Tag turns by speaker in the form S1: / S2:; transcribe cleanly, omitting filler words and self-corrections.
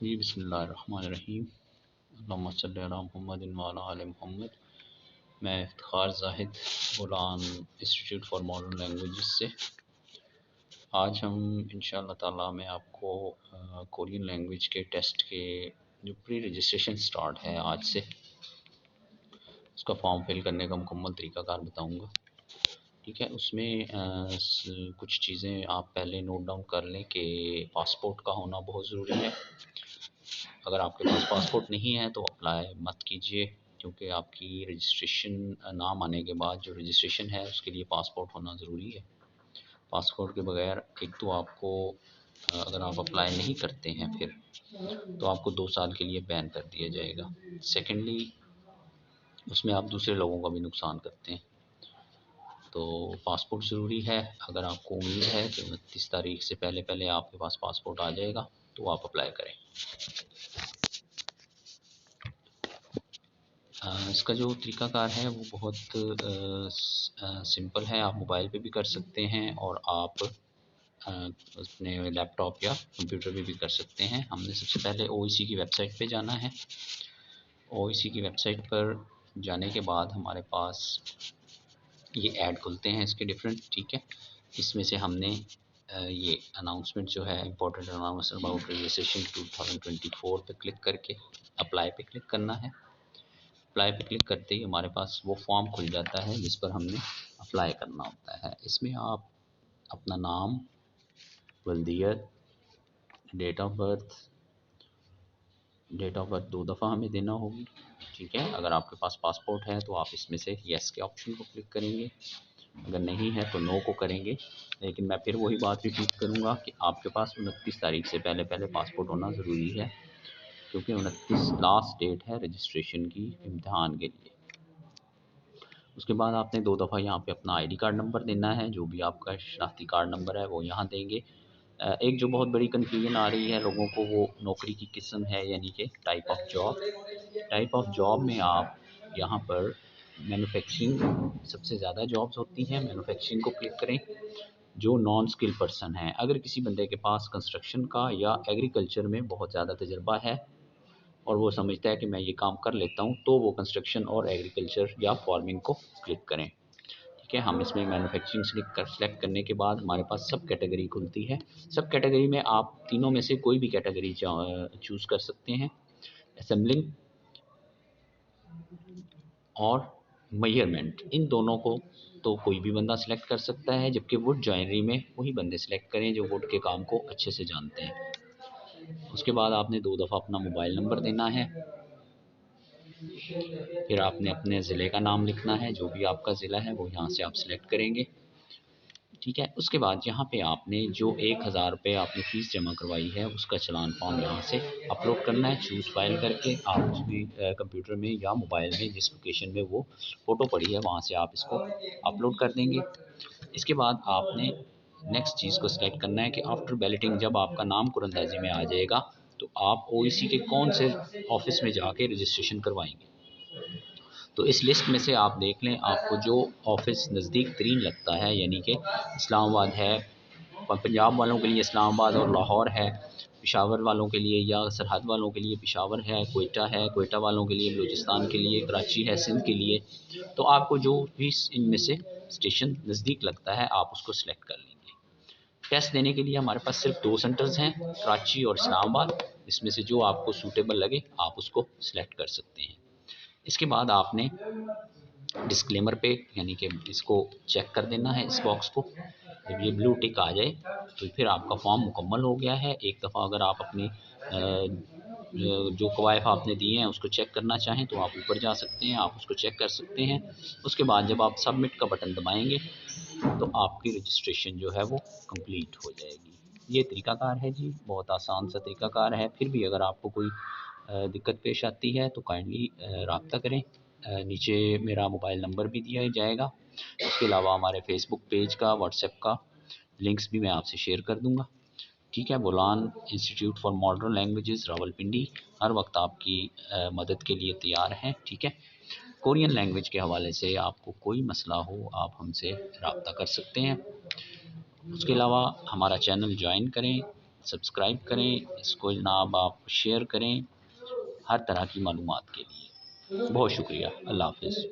S1: जी बिस्मिल्लाहिर्रहमानिर्रहीम। अल्लाहुम्मा सल्लि अला मुहम्मदिन व अला आलि मुहम्मद। मैं Iftikhar Zahid Bolan institute for modern languages से आज हम इंशाअल्लाह ताला मैं आपको कोरियन लैंग्वेज के टेस्ट के जो प्री रजिस्ट्रेशन स्टार्ट है आज से उसका फॉर्म फिल करने का मुकम्मल तरीक़ाकार बताऊंगा। ठीक है, उसमें कुछ चीज़ें आप पहले नोट डाउन कर लें कि पासपोर्ट का होना बहुत ज़रूरी है। अगर आपके पास पासपोर्ट नहीं है तो अप्लाई मत कीजिए, क्योंकि आपकी रजिस्ट्रेशन नाम आने के बाद जो रजिस्ट्रेशन है उसके लिए पासपोर्ट होना ज़रूरी है। पासपोर्ट के बगैर एक तो आपको अगर आप अप्लाई नहीं करते हैं फिर तो आपको 2 साल के लिए बैन कर दिया जाएगा। सेकेंडली उसमें आप दूसरे लोगों का भी नुकसान करते हैं, तो पासपोर्ट ज़रूरी है। अगर आपको उम्मीद है कि 29 तारीख से पहले पहले आपके पास पासपोर्ट आ जाएगा तो आप अप्लाई करें। इसका जो तरीक़ाकार है वो बहुत सिंपल है। आप मोबाइल पे भी कर सकते हैं और आप अपने लैपटॉप या कंप्यूटर पे भी कर सकते हैं। हमने सबसे पहले ओईसी की वेबसाइट पे जाना है। ओईसी की वेबसाइट पर जाने के बाद हमारे पास ये ऐड खुलते हैं इसके डिफरेंट। ठीक है, इसमें से हमने ये अनाउंसमेंट जो है इम्पोर्टेंट अनाउंसमेंट अबाउट रजिस्ट्रेशन 2024 पे क्लिक करके अप्लाई पे क्लिक करना है। अप्लाई पे क्लिक करते ही हमारे पास वो फॉर्म खुल जाता है जिस पर हमने अप्लाई करना होता है। इसमें आप अपना नाम, वल्दियत, डेट ऑफ बर्थ 2 दफ़ा हमें देना होगी। ठीक है, अगर आपके पास पासपोर्ट है तो आप इसमें से येस के ऑप्शन को क्लिक करेंगे, अगर नहीं है तो नो को करेंगे। लेकिन मैं फिर वही बात रिपीट करूँगा कि आपके पास 29 तारीख से पहले पहले पासपोर्ट होना ज़रूरी है, क्योंकि 29 लास्ट डेट है रजिस्ट्रेशन की इम्तहान के लिए। उसके बाद आपने 2 दफ़ा यहाँ पे अपना आईडी कार्ड नंबर देना है, जो भी आपका शनाख्ती कार्ड नंबर है वो यहाँ देंगे। एक जो बहुत बड़ी कन्फ्यूजन आ रही है लोगों को वो नौकरी की किस्म है, यानी कि type of job. Type of job में आप यहाँ पर मैन्युफैक्चरिंग सबसे ज़्यादा जॉब्स होती हैं, मैन्युफैक्चरिंग को क्लिक करें। जो नॉन स्किल पर्सन है, अगर किसी बंदे के पास कंस्ट्रक्शन का या एग्रीकल्चर में बहुत ज़्यादा तजर्बा है और वो समझता है कि मैं ये काम कर लेता हूँ, तो वो कंस्ट्रक्शन और एग्रीकल्चर या फार्मिंग को क्लिक करें। ठीक है, हम इसमें मैन्युफैक्चरिंग सेलेक्ट करने के बाद हमारे पास सब कैटेगरी खुलती है। सब कैटेगरी में आप तीनों में से कोई भी कैटेगरी चूज़ कर सकते हैं। असेंबलिंग और मेजरमेंट, इन दोनों को तो कोई भी बंदा सिलेक्ट कर सकता है, जबकि वुड जॉइनरी में वही बंदे सिलेक्ट करें जो वुड के काम को अच्छे से जानते हैं। उसके बाद आपने 2 दफ़ा अपना मोबाइल नंबर देना है। फिर आपने अपने ज़िले का नाम लिखना है, जो भी आपका ज़िला है वो यहाँ से आप सिलेक्ट करेंगे। ठीक है, उसके बाद यहाँ पे आपने जो 1000 रुपये आपने फ़ीस जमा करवाई है उसका चालान फॉर्म यहाँ से अपलोड करना है। चूज़ फाइल करके आप उसमें कंप्यूटर में या मोबाइल में जिस लोकेशन में वो फ़ोटो पड़ी है वहाँ से आप इसको अपलोड कर देंगे। इसके बाद आपने नेक्स्ट चीज़ को सिलेक्ट करना है कि आफ्टर बैलेटिंग जब आपका नाम कुरंदाजी में आ जाएगा तो आप ओईसी के कौन से ऑफिस में जाके रजिस्ट्रेशन करवाएंगे। तो इस लिस्ट में से आप देख लें आपको जो ऑफिस नज़दीक तरीन लगता है, यानी कि इस्लामाबाद है, पंजाब वालों के लिए इस्लामाबाद और लाहौर है, पेशावर वालों के लिए या सरहद वालों के लिए पेशावर है, कोयटा वालों के लिए बलूचिस्तान के लिए कराची है, सिंध के लिए। तो आपको जो भी इनमें से स्टेशन नज़दीक लगता है आप उसको सिलेक्ट कर लेंगे। टेस्ट देने के लिए हमारे पास सिर्फ 2 सेंटर्स हैं, कराची और इस्लामाबाद। इसमें से जो आपको सूटेबल लगे आप उसको सिलेक्ट कर सकते हैं। इसके बाद आपने डिस्क्लेमर पे यानी कि इसको चेक कर देना है, इस बॉक्स को। जब ये ब्लू टिक आ जाए तो फिर आपका फॉर्म मुकम्मल हो गया है। एक दफ़ा अगर आप अपनी जो कवायफ आपने दिए हैं उसको चेक करना चाहें तो आप ऊपर जा सकते हैं, आप उसको चेक कर सकते हैं। उसके बाद जब आप सबमिट का बटन दबाएंगे तो आपकी रजिस्ट्रेशन जो है वो कंप्लीट हो जाएगी। ये तरीक़ाकार है जी, बहुत आसान सा तरीक़ाकार है। फिर भी अगर आपको कोई दिक्कत पेश आती है तो काइंडली रब्ता करें। नीचे मेरा मोबाइल नंबर भी दिया जाएगा। उसके अलावा हमारे फेसबुक पेज का, व्हाट्सएप का लिंक्स भी मैं आपसे शेयर कर दूंगा। ठीक है, Bolan institute for modern languages Rawalpindi हर वक्त आपकी मदद के लिए तैयार हैं। ठीक है, कोरियन लैंग्वेज के हवाले से आपको कोई मसला हो आप हमसे रब्ता कर सकते हैं। उसके अलावा हमारा चैनल ज्वाइन करें, सब्सक्राइब करें इसको जनाब, आप शेयर करें हर तरह की मालूमात के लिए। बहुत शुक्रिया, अल्लाह हाफ़िज़।